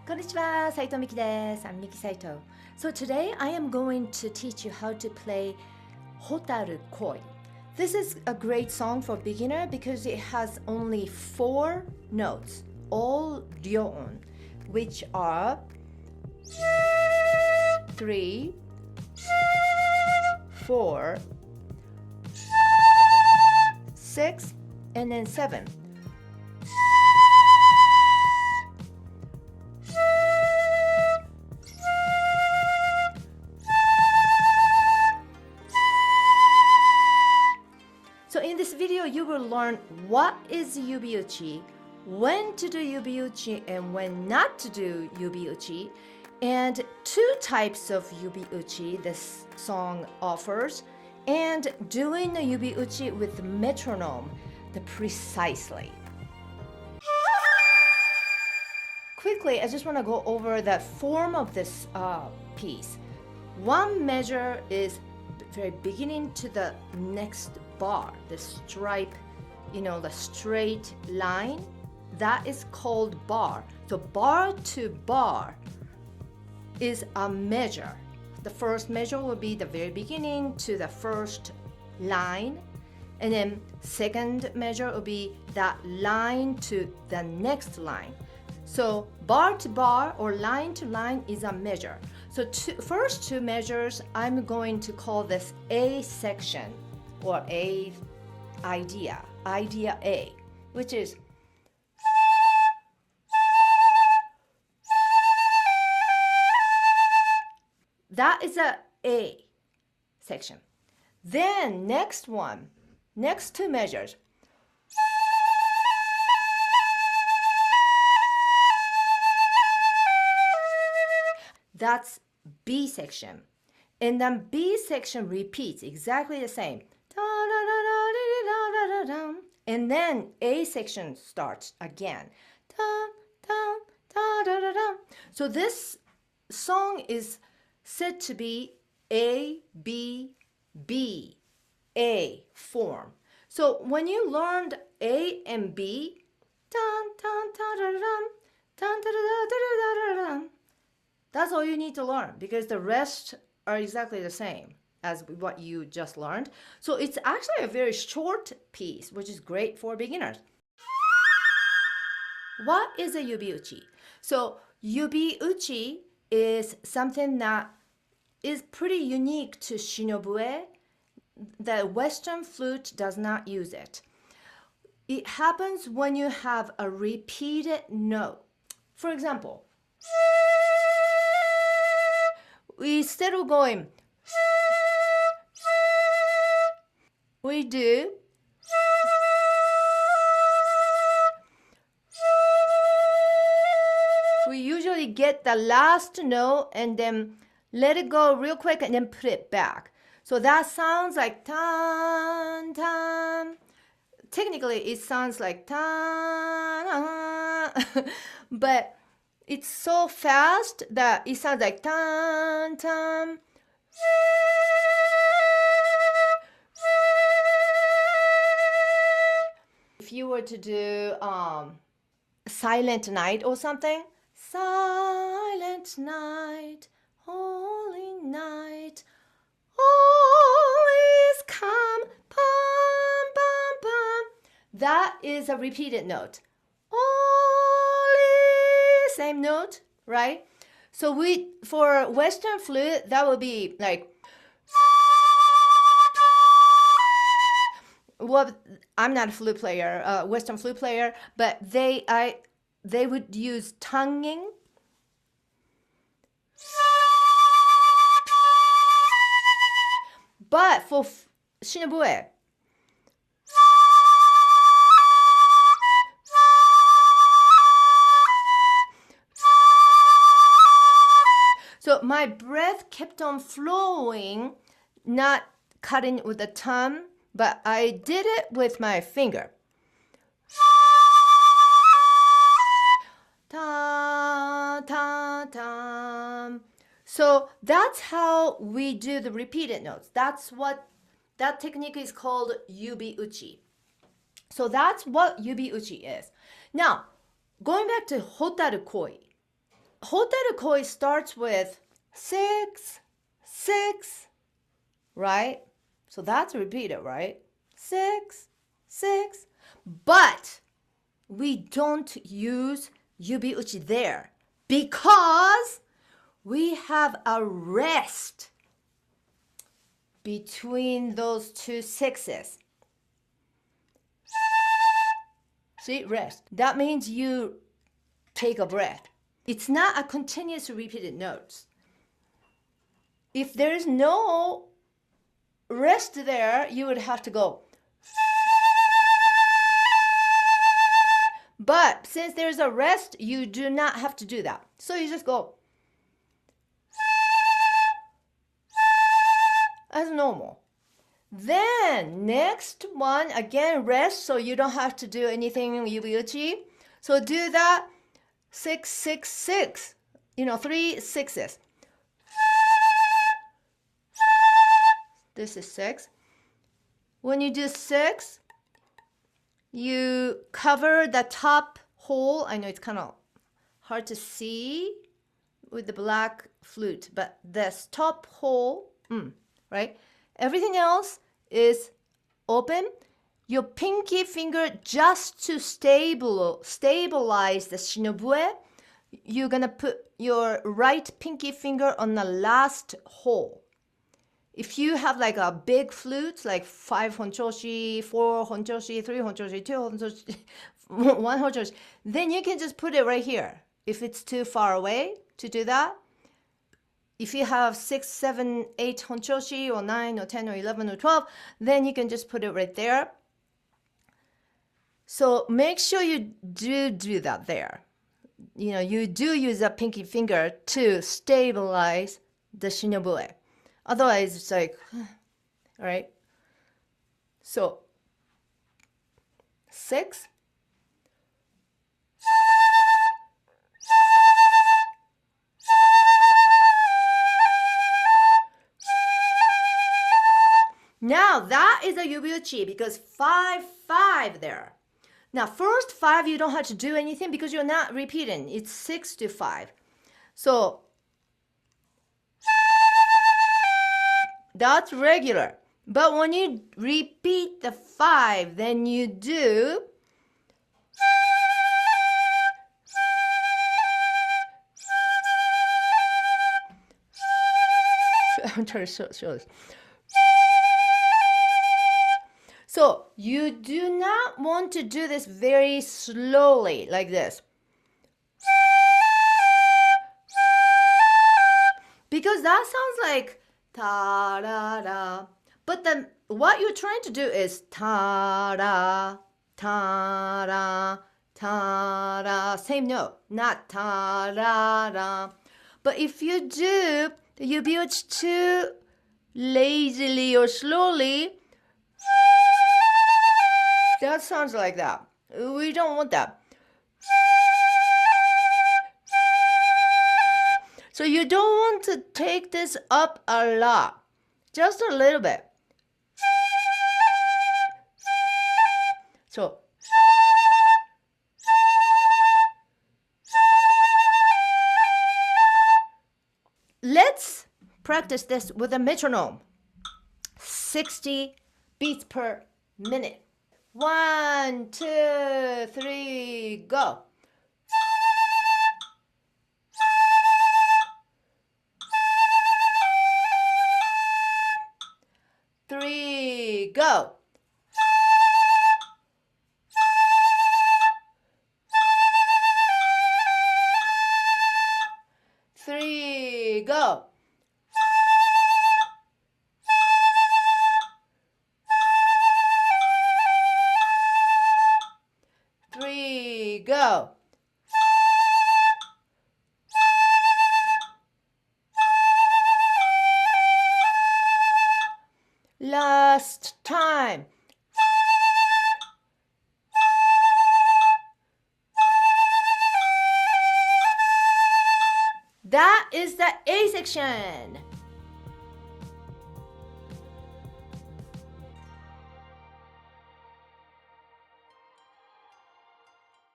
Konnichiwa, Saito Miki desu. I'm Miki Saito. So today I am going to teach you how to play Hotaru Koi. This is a great song for beginner because it has only 4 notes, all ryoon, which are 3, 4, 6, and then 7. So in this video, you will learn what is yubi-uchi, when to do yubi-uchi and when not to do yubi-uchi, and 2 types of yubi-uchi this song offers, and doing the yubi-uchi with metronome, precisely. Quickly, I just want to go over the form of this piece. One measure is very beginning to the next bar, the stripe, the straight line, that is called bar. So bar to bar is a measure. The first measure will be the very beginning to the first line, and then second measure will be that line to the next line. So bar to bar or line to line is a measure. So first 2 measures, I'm going to call this A section or A idea A, which is that is a A section. Then next 2 measures, that's B section. And then B section repeats exactly the same. And then A section starts again. So this song is said to be A, B, B, A form. So when you learned A and B, that's all you need to learn because the rest are exactly the same as what you just learned. So it's actually a very short piece, which is great for beginners. What is a yubi-uchi? So yubi-uchi is something that is pretty unique to Shinobue. The Western flute does not use it. It happens when you have a repeated note. For example, instead of going, we do we usually get the last note and then let it go real quick and then put it back. So that sounds like tan tan. Technically it sounds like tan, but it's so fast that it sounds like tan tan. If you were to do Silent Night or something, silent night, holy night, all is calm, pam pam pam. That is a repeated note. All is same note, right? So for Western flute, that would be like. Well, I'm not a flute player, Western flute player, but they would use tonguing. But for Shinobue, so my breath kept on flowing, not cutting with the tongue, but I did it with my finger. Ta ta ta. So that's how we do the repeated notes. That technique is called yubi-uchi. So that's what yubi-uchi is. Now, going back to Hotaru Koi. Hotaru koi starts with 6, 6, right? So that's repeated, right? 6, 6. But we don't use yubi uchi there because we have a rest between those two sixes. See, rest. That means you take a breath. It's not a continuous repeated note. If there is no rest there, you would have to go. But since there's a rest, you do not have to do that. So you just go as normal. Then next one, again rest, so you don't have to do anything yubi-uchi. So do that 6, 6, 6. 3 sixes. This is 6. When you do 6, you cover the top hole. I know it's kind of hard to see with the black flute, but this top hole, right? Everything else is open. Your pinky finger, just to stabilize the Shinobue, you're gonna put your right pinky finger on the last hole. If you have like a big flute, like 5 honchoshi, 4 honchoshi, 3 honchoshi, 2 honchoshi, 1 honchoshi, then you can just put it right here. If it's too far away to do that, if you have 6, 7, 8 honchoshi, or 9, or 10, or 11, or 12, then you can just put it right there. So make sure you do that there. You do use a pinky finger to stabilize the Shinobue. Otherwise, it's like, all right. So 6. Now that is a yubi-uchi because 5, 5 there. Now first 5 you don't have to do anything because you're not repeating. It's 6 to 5. So that's regular. But when you repeat the 5, then you do I'm trying to show this. So you do not want to do this very slowly like this. Because that sounds like ta-da-da. But then what you're trying to do is ta-da, ta-da, ta-da. Same note, not ta-da-da. But if you do the yubi-uchi too lazily or slowly, that sounds like that. We don't want that. So you don't want to take this up a lot. Just a little bit. So let's practice this with a metronome. 60 beats per minute. 1, 2, 3, go. 3, go. 3, go. 3, go. Last time. That is the A section.